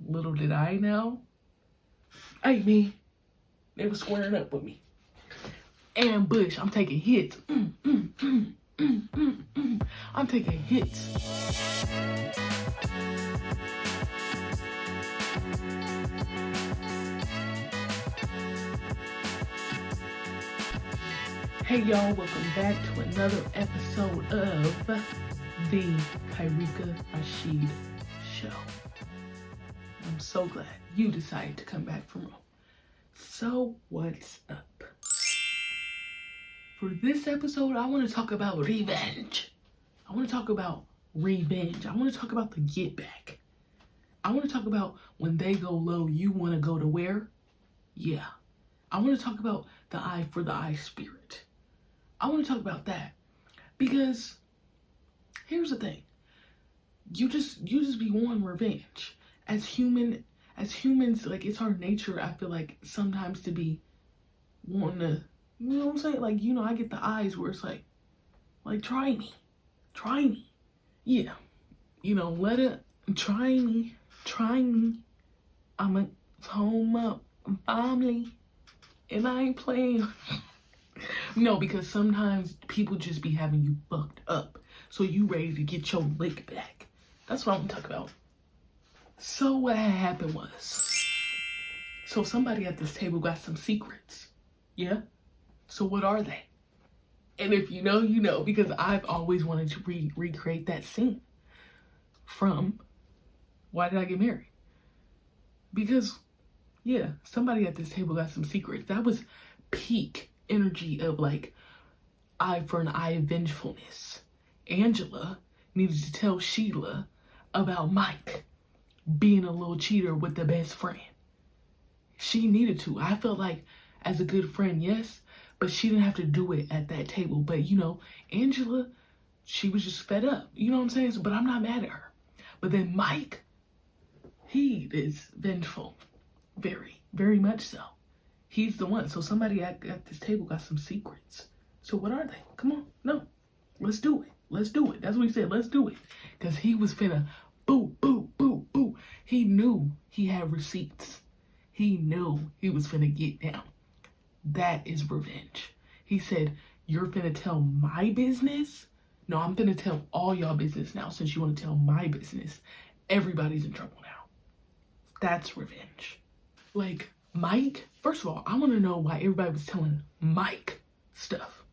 little did I know, hey me, they were squaring up with me. Ambush, I'm taking hits. I'm taking hits. Hey y'all, welcome back to another episode of the Kairika Rashid Show. I'm so glad you decided to come back from home. So what's up? For this episode, I want to talk about revenge. I want to talk about revenge. I want to talk about the get back. I want to talk about when they go low, you want to go to where? Yeah. I want to talk about the eye for the eye spirit. I want to talk about that because here's the thing. You just be wanting revenge. As humans, like it's our nature, I feel like sometimes to be wanting to, you know what I'm saying? Like, I get the eyes where it's like try me. Yeah. Let it, try me. I'm a home up family and I ain't playing. No, because sometimes people just be having you fucked up. So you ready to get your lick back. That's what I'm talking about. So what happened was, so somebody at this table got some secrets. Yeah? So what are they? And if you know, you know, because I've always wanted to recreate that scene from Why Did I Get Married? Because, yeah, somebody at this table got some secrets. That was peak energy of like eye for an eye vengefulness. Angela needed to tell Sheila about Mike being a little cheater with the best friend. She needed to. I felt like as a good friend, yes, but she didn't have to do it at that table. But Angela, she was just fed up. You know what I'm saying? But I'm not mad at her. But then Mike, he is vengeful. Very, very much so. He's the one. So somebody at this table got some secrets. So what are they? Come on. No. Let's do it. Let's do it. That's what he said. Let's do it. Because he was finna boo, boo, boo, boo. He knew he had receipts. He knew he was finna get down. That is revenge. He said, you're finna tell my business? No, I'm finna tell all y'all business now. Since you want to tell my business, everybody's in trouble now. That's revenge. Like, Mike, first of all, I want to know why everybody was telling Mike stuff.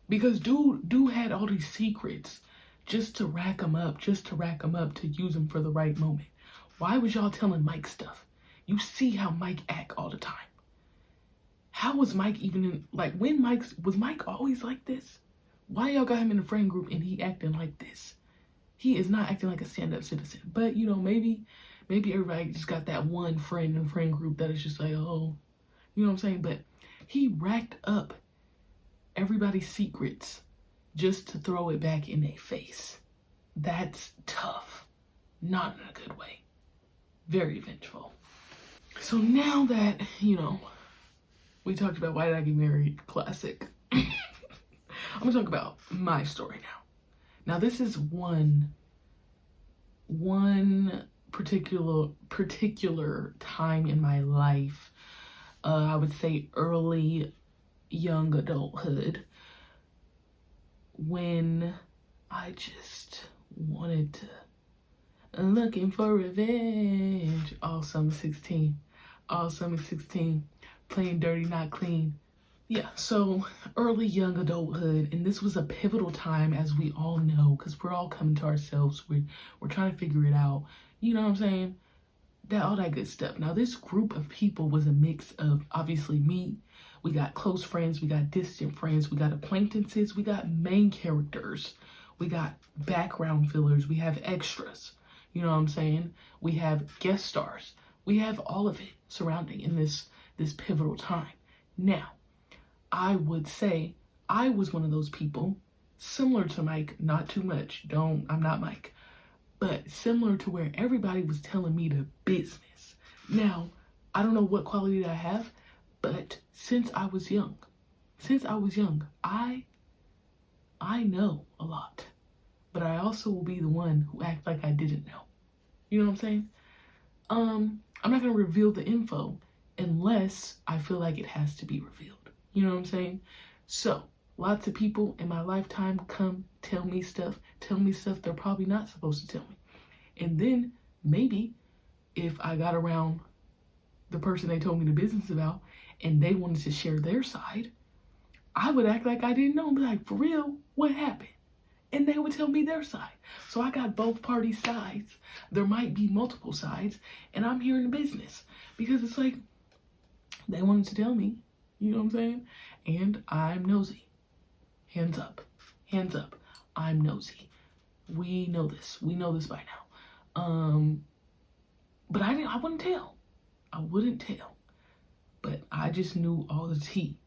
Because dude had all these secrets just to rack him up, to use him for the right moment. Why was y'all telling Mike stuff? You see how Mike act all the time. How was Mike even was Mike always like this? Why y'all got him in the friend group and he acting like this? He is not acting like a stand-up citizen. But, maybe everybody just got that one friend in friend group that is just like, oh, you know what I'm saying? But he racked up everybody's secrets just to throw it back in their face. That's tough. Not in a good way. Very vengeful. So now that, we talked about Why Did I Get Married? Classic. I'm gonna talk about my story now. Now this is one particular time in my life. I would say early young adulthood, when I just wanted to, looking for revenge. All summer 16, playing dirty, not clean. Yeah, so early young adulthood, and this was a pivotal time, as we all know, because we're all coming to ourselves. We're trying to figure it out. You know what I'm saying? All that good stuff. Now, this group of people was a mix of, obviously, me. We got close friends. We got distant friends. We got acquaintances. We got main characters. We got background fillers. We have extras. You know what I'm saying? We have guest stars. We have all of it surrounding in this pivotal time. Now, I would say I was one of those people, similar to Mike, not too much. I'm not Mike. But similar to where everybody was telling me the business. Now, I don't know what quality I have, but since I was young, I know a lot. But I also will be the one who act like I didn't know. You know what I'm saying? I'm not gonna reveal the info unless I feel like it has to be revealed. You know what I'm saying? So, lots of people in my lifetime come tell me stuff they're probably not supposed to tell me. And then maybe if I got around the person they told me the business about and they wanted to share their side, I would act like I didn't know and be like, for real, what happened? And they would tell me their side. So I got both parties' sides. There might be multiple sides, and I'm here in the business because it's like they wanted to tell me, you know what I'm saying? And I'm nosy. Hands up. Hands up. I'm nosy. We know this. We know this by now. But I wouldn't tell. I wouldn't tell. But I just knew all the tea.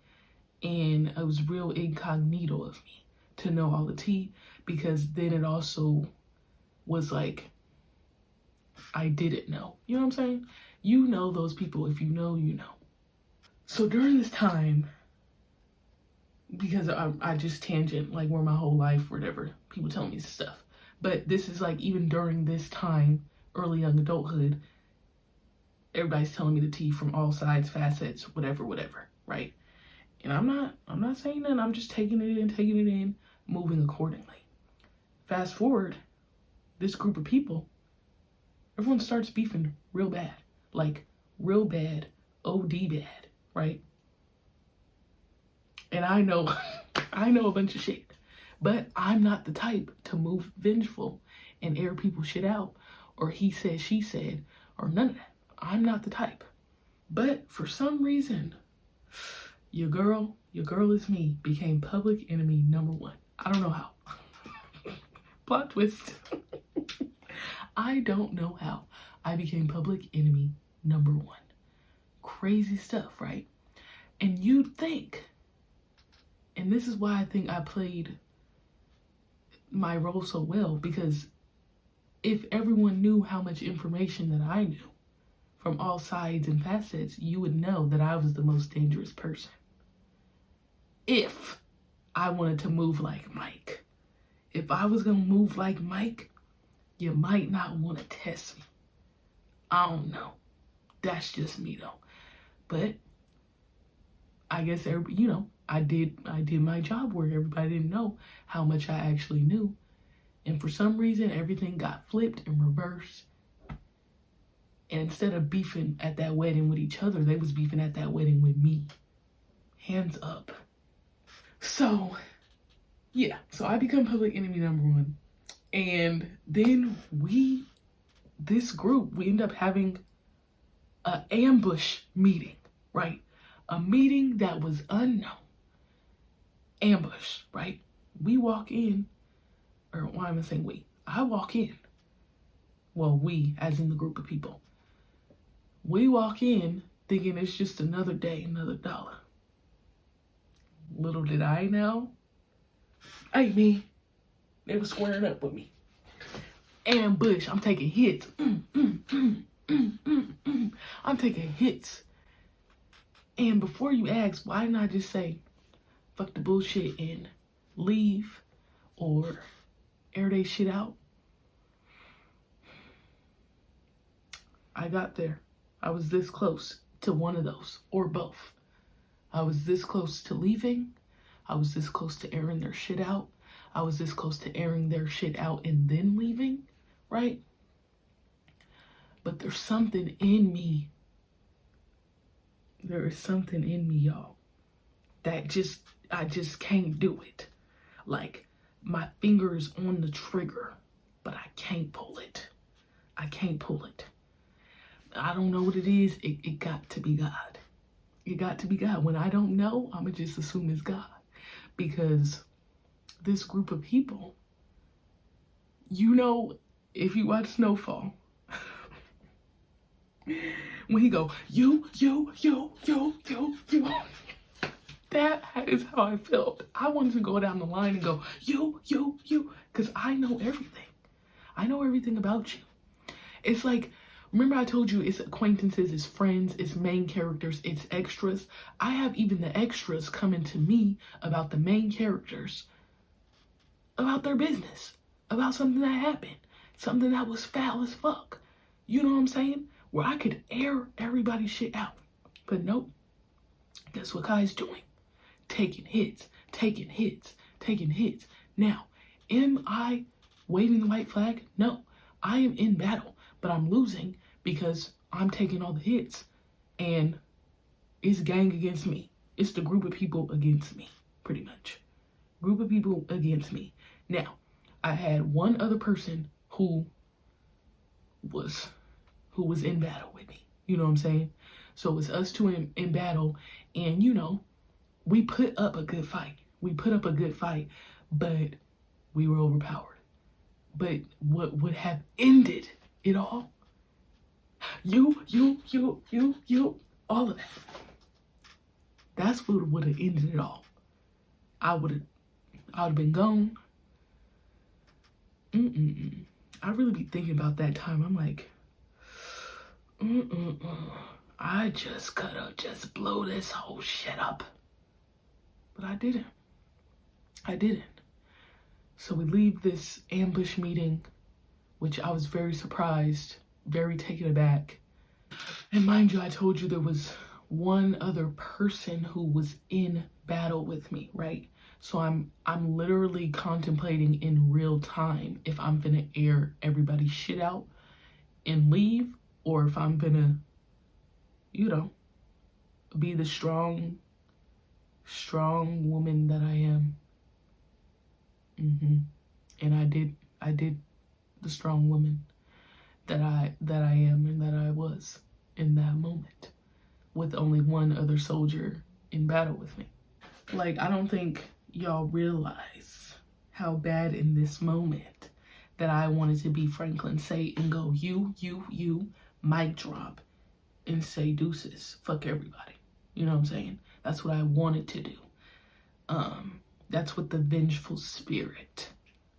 And it was real incognito of me to know all the tea, because then it also was like I didn't know. You know what I'm saying? You know those people. If you know, you know. So during this time, because I just tangent like where my whole life, whatever, people telling me stuff. But this is like even during this time, early young adulthood, everybody's telling me the tea from all sides, facets, whatever, right? And I'm not saying that. I'm just taking it in, moving accordingly. Fast forward, this group of people, everyone starts beefing real bad. Like real bad, OD bad, right? And I know I know a bunch of shit. But I'm not the type to move vengeful and air people shit out, or he said, she said, or none of that. I'm not the type. But for some reason, your girl is me, became public enemy number one. I don't know how. Plot twist. I don't know how I became public enemy number one. Crazy stuff, right? And you'd think, and this is why I think I played my role so well, because if everyone knew how much information that I knew from all sides and facets, you would know that I was the most dangerous person. If I wanted to move like Mike. If I was gonna move like Mike, you might not want to test me. I don't know. That's just me though. But I guess I did my job where everybody didn't know how much I actually knew. And for some reason, everything got flipped and reversed. And instead of beefing at that wedding with each other, they was beefing at that wedding with me. Hands up. So, yeah. So I become public enemy number one. And then this group, we end up having an ambush meeting, right? A meeting that was unknown. Ambush, right? We walk in, or why am I saying we? I walk in. Well, we, as in the group of people. We walk in thinking it's just another day, another dollar. Little did I know, ain't me. They were squaring up with me. Ambush, I'm taking hits. I'm taking hits. And before you ask, why didn't I just say, fuck the bullshit and leave or air they shit out? I got there. I was this close to one of those, or both. I was this close to leaving. I was this close to airing their shit out. I was this close to airing their shit out and then leaving, right? But there's something in me. There is something in me, y'all, that I just can't do it. Like, my finger is on the trigger, but I can't pull it. I can't pull it. I don't know what it is. It got to be God. It got to be God. When I don't know, I'ma just assume it's God. Because this group of people, if you watch Snowfall, when he go, you, that is how I felt. I wanted to go down the line and go, you, because I know everything. I know everything about you. It's like, remember I told you it's acquaintances, it's friends, it's main characters, it's extras. I have even the extras coming to me about the main characters, about their business, about something that happened, something that was foul as fuck. You know what I'm saying? where I could air everybody's shit out. But nope. Guess what Kai's doing? Taking hits, taking hits, taking hits. Now, am I waving the white flag? No. I am in battle, but I'm losing because I'm taking all the hits. And it's gang against me. It's the group of people against me, pretty much. Group of people against me. Now, I had one other person who was in battle with me. You know what I'm saying? So it's us two in battle, and you know, we put up a good fight. We put up a good fight, but we were overpowered. But what would have ended it all? You, all of that. That's what would have ended it all. I would have been gone. I really be thinking about that time. I'm like, I just could have just blow this whole shit up. But I didn't. I didn't. So we leave this ambush meeting, which I was very surprised, very taken aback. And mind you, I told you there was one other person who was in battle with me, right? So I'm literally contemplating in real time if I'm gonna air everybody's shit out and leave, or if I'm gonna, you know, be the strong woman that I am. And I did the strong woman that I am and that I was in that moment, with only one other soldier in battle with me. Like, I don't think y'all realize how bad in this moment that I wanted to be Franklin Say and go, you, mic drop, and say deuces, fuck everybody. You know what I'm saying? That's what I wanted to do. That's what the vengeful spirit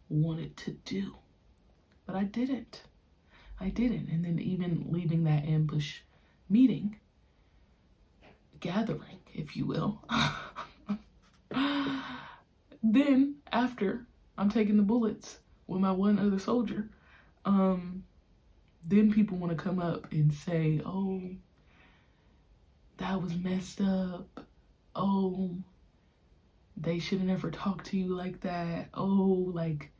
wanted to do. But I didn't. And then even leaving that ambush meeting, gathering, if you will, then after I'm taking the bullets with my one other soldier, then people want to come up and say, oh, that was messed up. Oh, they should have never talked to you like that. Oh, like,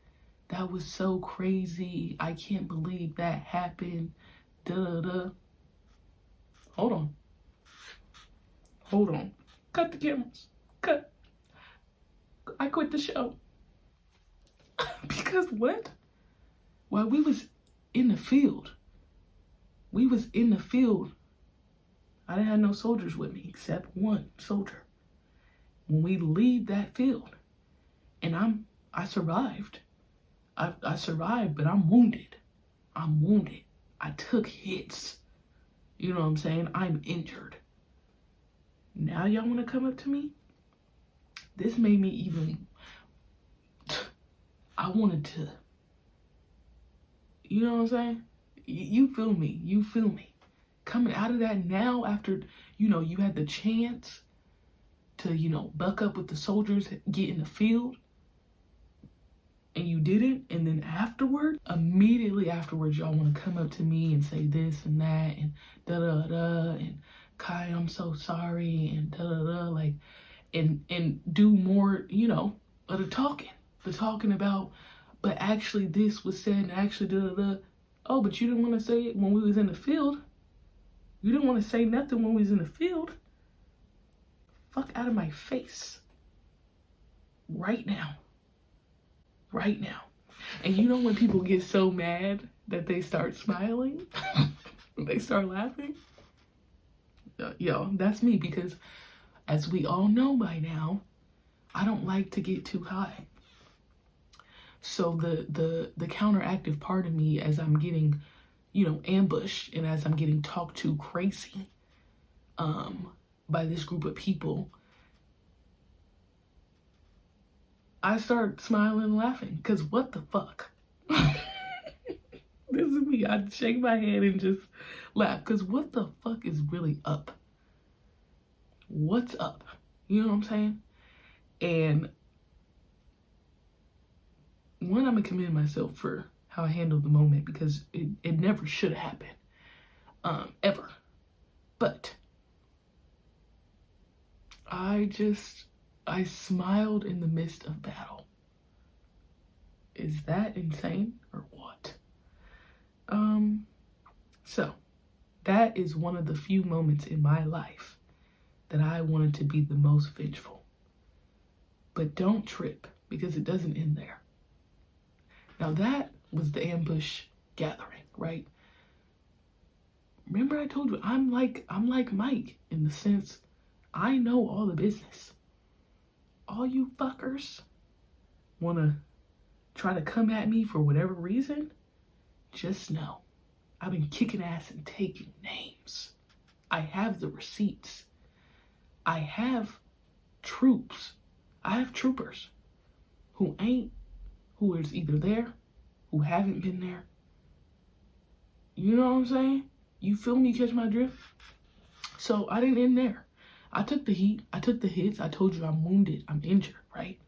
that was so crazy. I can't believe that happened. Da-da-da. Hold on. Cut the cameras. Cut. I quit the show. Because what? While we was in the field, I didn't have no soldiers with me except one soldier. When we leave that field, and I survived. I survived, but I'm wounded. I took hits. You know what I'm saying? I'm injured. Now y'all want to come up to me? This made me even, I wanted to, you know what I'm saying? You feel me. Coming out of that now after, you know, you had the chance to, you know, buck up with the soldiers, get in the field, and you didn't, and then immediately afterwards, y'all want to come up to me and say this and that, and da-da-da, and Kai, I'm so sorry, and da-da-da, like, and do more, you know, of the talking about, but actually this was said, and actually da-da-da. Oh, but you didn't want to say it when we was in the field. You didn't want to say nothing when we was in the field. Fuck out of my face. Right now. And you know when people get so mad that they start smiling? They start laughing? Yo, that's me, because as we all know by now, I don't like to get too high. So the counteractive part of me, as I'm getting, you know, ambushed and as I'm getting talked to crazy by this group of people, I start smiling and laughing, because what the fuck? This is me. I shake my head and just laugh, because what the fuck is really up? What's up? You know what I'm saying? And I'm gonna commend myself for how I handled the moment, because it never should have happened. ever. But I smiled in the midst of battle. Is that insane or what? So that is one of the few moments in my life that I wanted to be the most vengeful. But don't trip, because it doesn't end there. Now that was the ambush gathering, right? Remember I told you I'm like Mike in the sense I know all the business. All you fuckers wanna try to come at me for whatever reason, just know I've been kicking ass and taking names. I have the receipts. I have troops. I have troopers who is either there, who haven't been there. You know what I'm saying? You feel me? Catch my drift? So I didn't end there. I took the heat. I took the hits. I told you I'm wounded. I'm injured, right?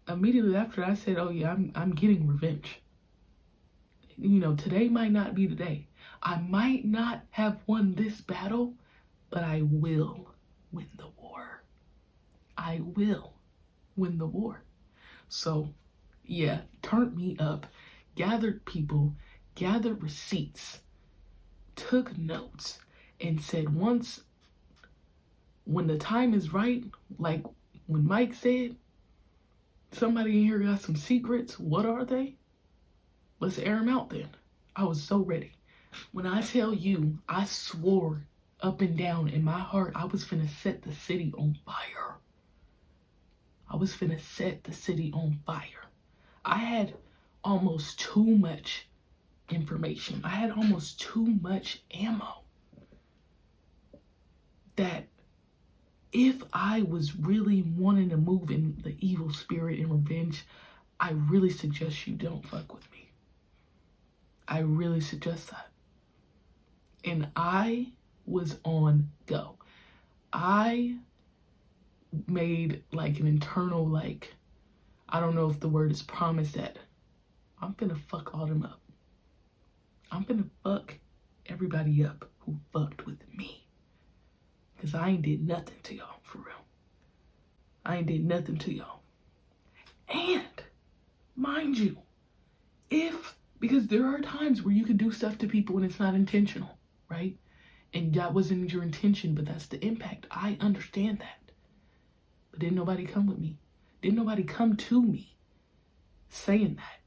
Immediately after I said, oh yeah, I'm getting revenge. You know, today might not be the day. I might not have won this battle, but I will win the war. I will win the war. So yeah, turned me up, gathered people, gathered receipts, took notes, and said when the time is right, like when Mike said, somebody in here got some secrets, what are they? Let's air them out then. I was so ready. When I tell you, I swore up and down in my heart, I was finna set the city on fire. I was finna set the city on fire. I had almost too much information. I had almost too much ammo. That if I was really wanting to move in the evil spirit and revenge, I really suggest you don't fuck with me. I really suggest that. And I was on go. I made like an internal, like, I don't know if the word is promise, that I'm finna fuck all them up. I'm finna fuck everybody up who fucked with me. Because I ain't did nothing to y'all, for real. I ain't did nothing to y'all. And, mind you, because there are times where you can do stuff to people and it's not intentional, right? And that wasn't your intention, but that's the impact. I understand that. But didn't nobody come with me. Didn't nobody come to me saying that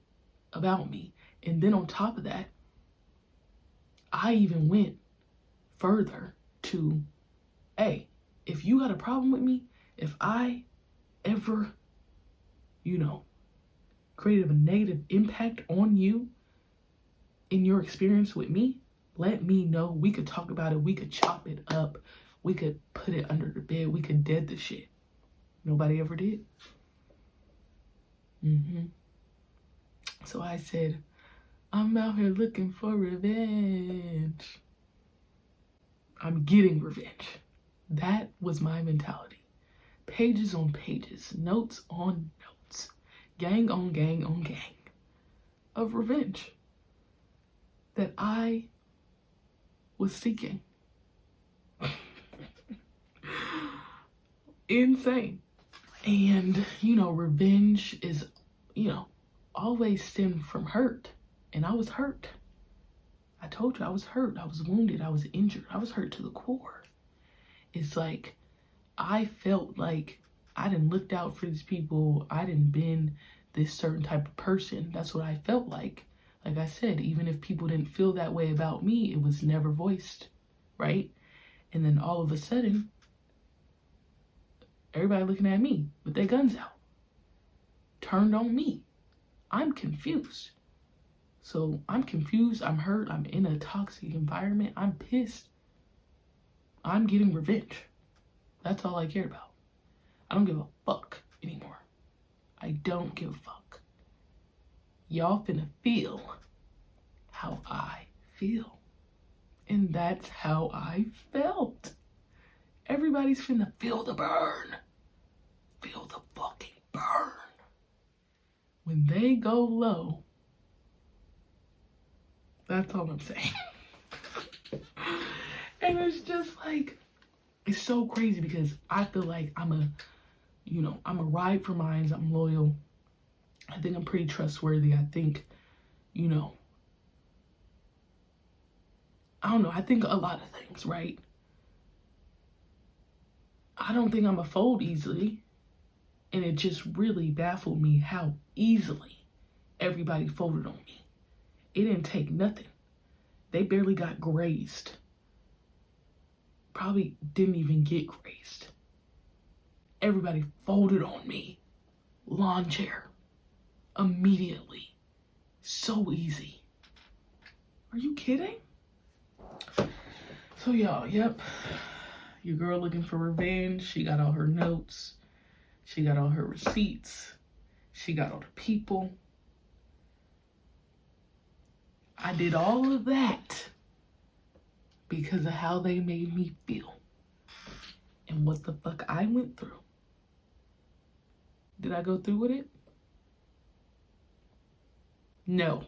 about me. And then on top of that, I even went further to, hey, if you got a problem with me, if I ever, created a negative impact on you in your experience with me, let me know. We could talk about it. We could chop it up. We could put it under the bed. We could dead the shit. Nobody ever did. So I said, I'm out here looking for revenge. I'm getting revenge. That was my mentality. Pages on pages, notes on notes, gang on gang on gang of revenge that I was seeking. Insane. And, revenge is, always stemmed from hurt. And I was hurt. I told you I was hurt. I was wounded. I was injured. I was hurt to the core. It's like, I felt like I didn't looked out for these people. I didn't been this certain type of person. That's what I felt like. Like I said, even if people didn't feel that way about me, it was never voiced, right? And then all of a sudden, everybody looking at me with their guns out, turned on me. I'm confused. So I'm confused, I'm hurt, I'm in a toxic environment, I'm pissed. I'm getting revenge. That's all I care about. I don't give a fuck anymore. I don't give a fuck. Y'all finna feel how I feel. And that's how I felt. Everybody's finna feel the burn. Feel the fucking burn. When they go low, that's all I'm saying. And it's just like, it's so crazy because I feel like I'm a ride for mines. I'm loyal. I think I'm pretty trustworthy. I think, I don't know. I think a lot of things, right? I don't think I'm a fold easily. And it just really baffled me how easily everybody folded on me. It didn't take nothing. They barely got grazed. Probably didn't even get grazed. Everybody folded on me. Lawn chair. Immediately. So easy. Are you kidding? So y'all, yep. Your girl looking for revenge. She got all her notes. She got all her receipts. She got all the people. I did all of that because of how they made me feel and what the fuck I went through. Did I go through with it? No.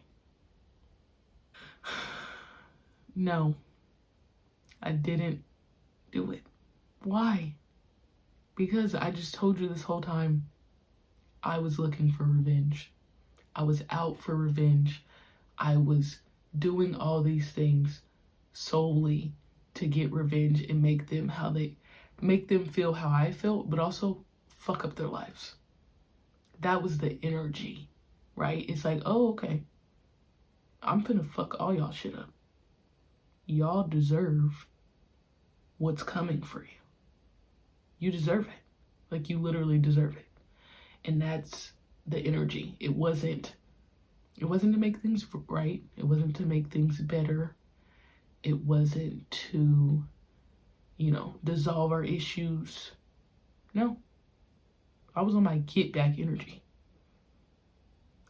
No. I didn't do it. Why? Because I just told you this whole time I was looking for revenge. I was out for revenge. I was doing all these things solely to get revenge and make them feel how I felt, but also fuck up their lives. That was the energy, right? It's like, oh, okay. I'm finna fuck all y'all shit up. Y'all deserve what's coming for you. You deserve it. Like, you literally deserve it. And that's the energy. It wasn't to make things right. It wasn't to make things better. It wasn't to, dissolve our issues. No. I was on my get back energy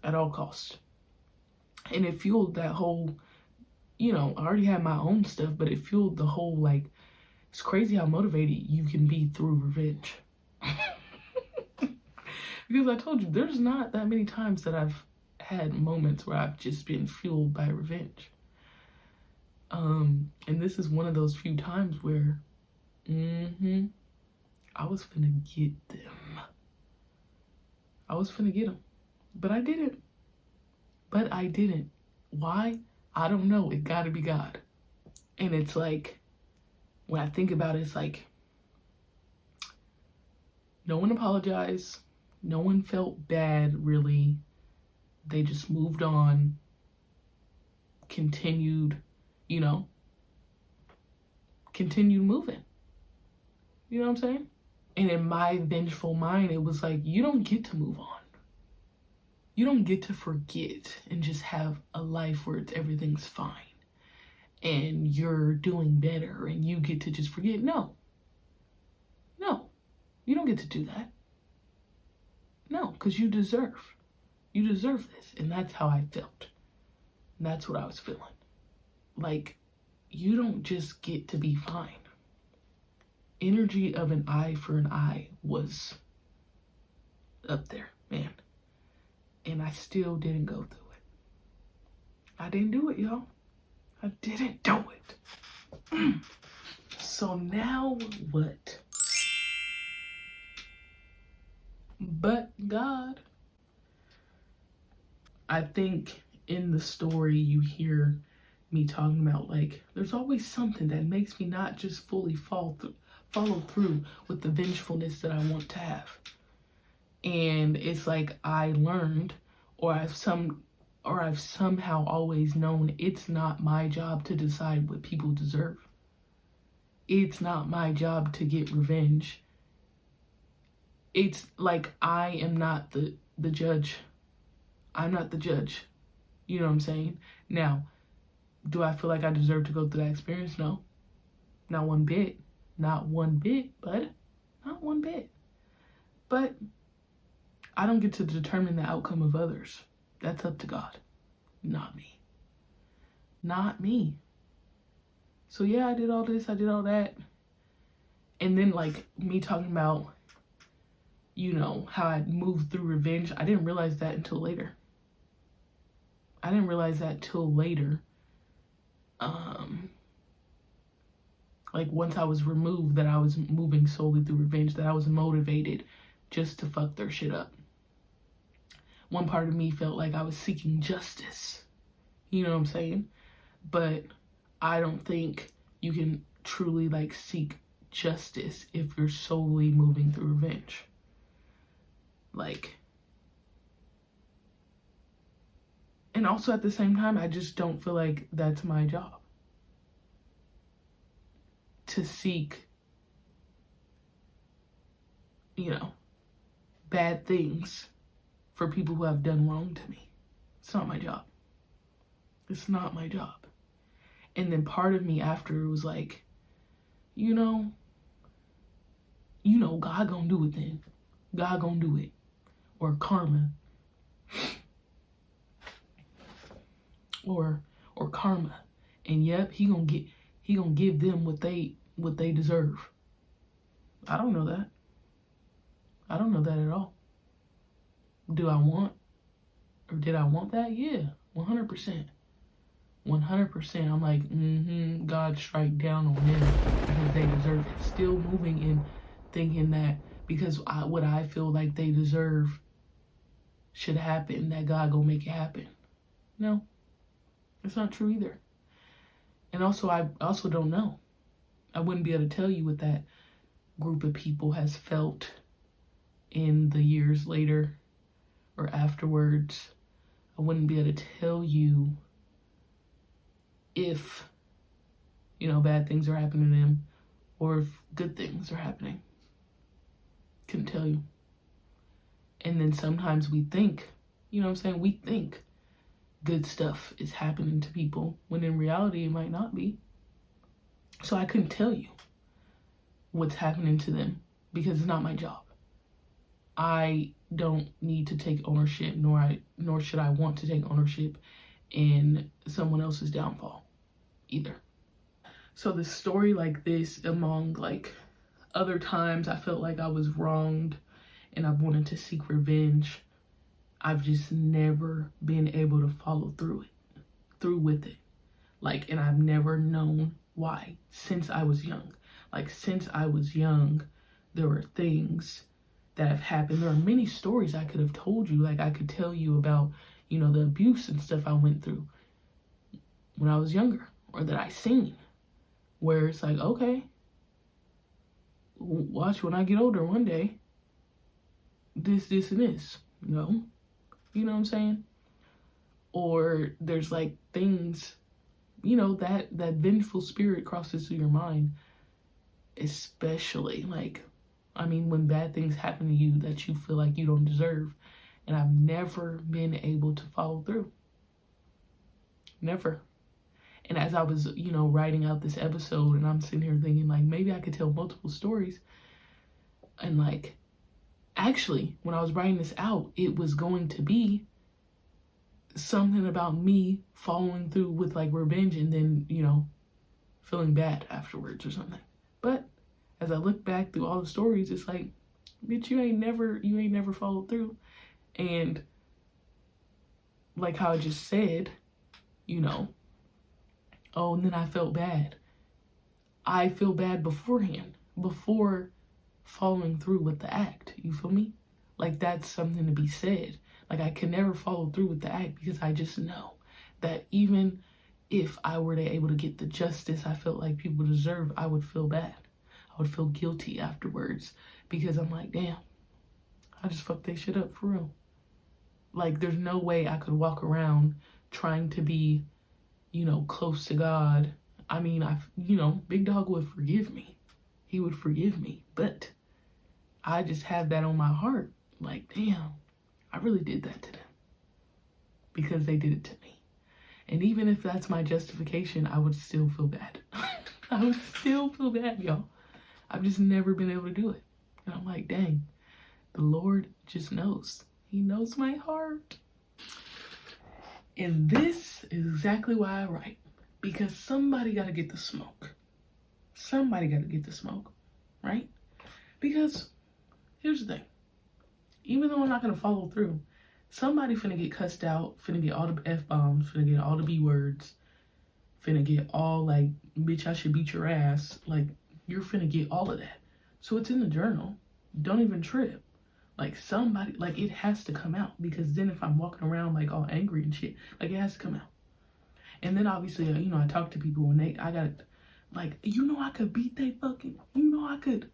at all costs. And it fueled that whole, I already had my own stuff, but it fueled the whole, like, it's crazy how motivated you can be through revenge. Because I told you, there's not that many times that I've had moments where I've just been fueled by revenge. And this is one of those few times where, I was finna get them. I was finna get them. But I didn't. Why? I don't know. It gotta be God. And it's like, when I think about it, it's like, no one apologized. No one felt bad, really. They just moved on, continued moving. You know what I'm saying? And in my vengeful mind, it was like, you don't get to move on. You don't get to forget and just have a life where everything's fine and you're doing better and you get to just forget. No, you don't get to do that. No, because you deserve this. And that's how I felt. And that's what I was feeling. Like, you don't just get to be fine. Energy of an eye for an eye was up there, man. And I still didn't go through it. I didn't do it, y'all. I didn't do it. So now what? But God. I think in the story you hear me talking about, like, there's always something that makes me not just fully follow through with the vengefulness that I want to have. And it's like I learned, or I've somehow always known, it's not my job to decide what people deserve. It's not my job to get revenge. It's like I am not the judge. I'm not the judge. You know what I'm saying? Now, do I feel like I deserve to go through that experience? No. Not one bit. Not one bit, but not one bit. But I don't get to determine the outcome of others. That's up to God. Not me. Not me. So yeah, I did all this, I did all that. And then, like, me talking about, how I moved through revenge, I didn't realize that until later. Like, once I was removed, that I was moving solely through revenge, that I was motivated just to fuck their shit up. One part of me felt like I was seeking justice. You know what I'm saying? But I don't think you can truly, like, seek justice if you're solely moving through revenge. Like, and also at the same time, I just don't feel like that's my job. To seek, you know, bad things for people who have done wrong to me. It's not my job. It's not my job. And then part of me after was like, you know, God gonna do it then. God gonna do it. Or karma. Or karma. And yep, he gonna give them what they deserve. I don't know that. I don't know that at all. Do I want, or did I want that? Yeah, 100%. 100%. I'm like, God strike down on them because they deserve it. Still moving and thinking that because what I feel like they deserve should happen, that God gonna make it happen. No, it's not true either. And also, I also don't know. I wouldn't be able to tell you what that group of people has felt in the years later or afterwards. I wouldn't be able to tell you if, bad things are happening to them or if good things are happening. Couldn't tell you. And then sometimes we think, we think good stuff is happening to people when in reality it might not be. So I couldn't tell you what's happening to them because it's not my job. I don't need to take ownership, nor should I want to take ownership in someone else's downfall either. So the story like this, among like other times I felt like I was wronged and I wanted to seek revenge, I've just never been able to follow through with it. Like, and I've never known why since I was young. Like, since I was young, there were things that have happened. There are many stories I could have told you. Like, I could tell you about, the abuse and stuff I went through when I was younger, or that I seen, where it's like, okay, watch when I get older one day, this, and this. No. You know what I'm saying? Or there's like things, that vengeful spirit crosses through your mind, especially when bad things happen to you that you feel like you don't deserve. And I've never been able to follow through. Never. And as I was, writing out this episode, and I'm sitting here thinking like, maybe I could tell multiple stories. And like, actually, when I was writing this out, it was going to be something about me following through with like revenge and then, feeling bad afterwards or something. But as I look back through all the stories, it's like, bitch, you ain't never followed through. And like how I just said, oh, and then I felt bad. I feel bad beforehand, before following through with the act. You feel me? Like, that's something to be said. Like, I can never follow through with the act because I just know that even if I were able to get the justice I felt like people deserve, I would feel bad. I would feel guilty afterwards because I'm like, damn, I just fucked that shit up for real. Like, there's no way I could walk around trying to be, close to God. I mean, Big Dog would forgive me. He would forgive me. But I just have that on my heart. Like, damn, I really did that to them because they did it to me. And even if that's my justification, I would still feel bad. I would still feel bad, y'all. I've just never been able to do it. And I'm like, dang, the Lord just knows. He knows my heart. And this is exactly why I write. Because somebody got to get the smoke. Somebody got to get the smoke, right? Because here's the thing. Even though I'm not going to follow through, somebody finna get cussed out, finna get all the F-bombs, finna get all the B words, finna get all like, bitch, I should beat your ass. Like, you're finna get all of that. So it's in the journal. Don't even trip. Like, somebody, like, it has to come out, because then if I'm walking around like all angry and shit, like, it has to come out. And then obviously, you know, I talk to people when I got, like, you know, I could beat they fucking, you know, I could.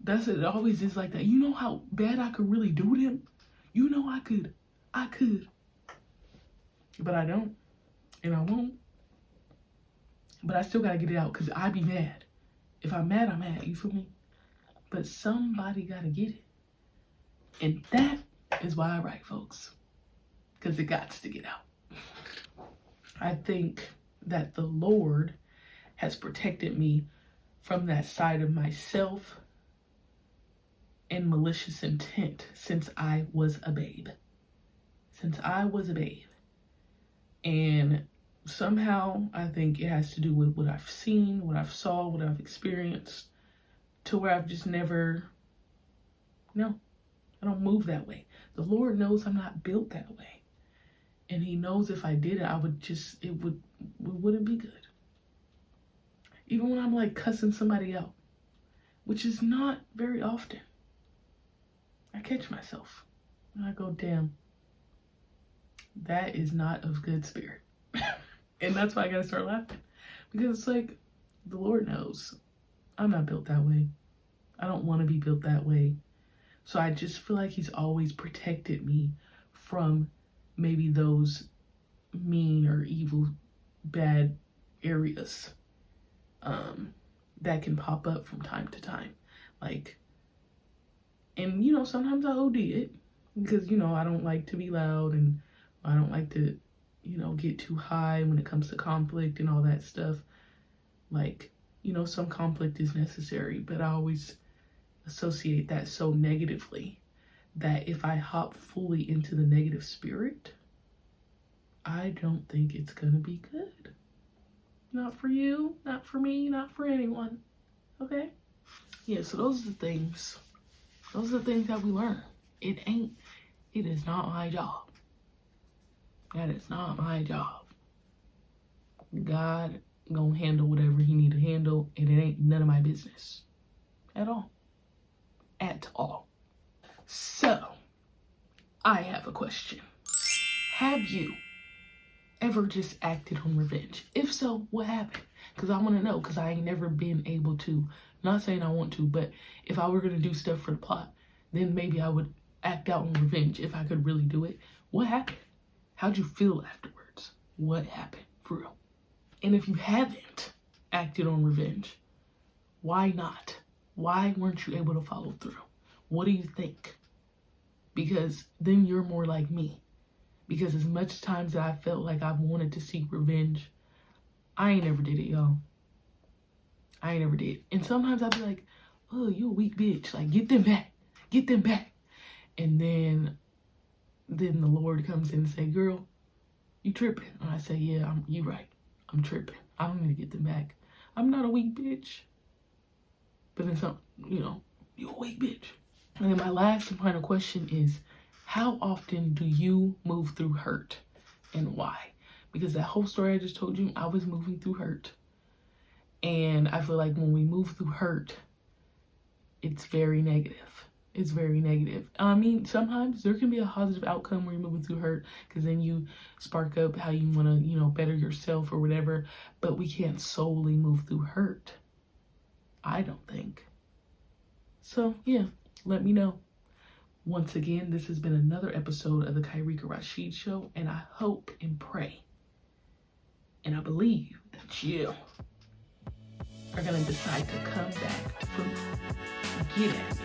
It always is like that. You know how bad I could really do them? You know I could. But I don't. And I won't. But I still gotta get it out, because I be mad. If I'm mad, I'm mad. You feel me? But somebody gotta get it. And that is why I write, folks. Because it got to get out. I think that the Lord has protected me from that side of myself and malicious intent since I was a babe. And somehow I think it has to do with what I've seen, what I've saw, what I've experienced, to where I've just never, no, I don't move that way. The Lord knows I'm not built that way. And he knows if I did it, I would just, it wouldn't be good. Even when I'm like cussing somebody out, which is not very often, I catch myself and I go, damn, that is not of good spirit. And that's why I gotta start laughing, because it's like, the Lord knows I'm not built that way. I don't want to be built that way. So I just feel like he's always protected me from maybe those mean or evil, bad areas that can pop up from time to time. Like, and you know, sometimes I OD it, because, you know, I don't like to be loud, and I don't like to, you know, get too high when it comes to conflict and all that stuff. Like, you know, some conflict is necessary, but I always associate that so negatively that if I hop fully into the negative spirit, I don't think it's gonna be good. Not for you, not for me, not for anyone. Okay? Yeah, so those are the things. Those are the things that we learn. It is not my job. That is not my job. God gonna handle whatever he need to handle, and it ain't none of my business. At all. At all. So, I have a question. Have you ever just acted on revenge? If so, what happened? Because I want to know, because I ain't never been able to. Not saying I want to, but if I were going to do stuff for the plot, then maybe I would act out on revenge if I could really do it. What happened? How'd you feel afterwards? What happened, for real? And if you haven't acted on revenge, why not? Why weren't you able to follow through? What do you think? Because then you're more like me. Because as much times that I felt like I wanted to seek revenge, I ain't never did it, y'all. I ain't never did. And sometimes I'd be like, oh, you a weak bitch. Like, get them back. Get them back. And then the Lord comes in and say, girl, you tripping. And I say, yeah, you right. I'm tripping. I don't need to get them back. I'm not a weak bitch. But then some, you know, you a weak bitch. And then my last and final question is, how often do you move through hurt, and why? Because that whole story I just told you, I was moving through hurt. And I feel like when we move through hurt, it's very negative. It's very negative. I mean, sometimes there can be a positive outcome when you're moving through hurt, because then you spark up how you want to, you know, better yourself or whatever. But we can't solely move through hurt, I don't think. So, yeah, let me know. Once again, this has been another episode of the Kairika Rashid Show, and I hope and pray, and I believe that you are going to decide to come back from get at me.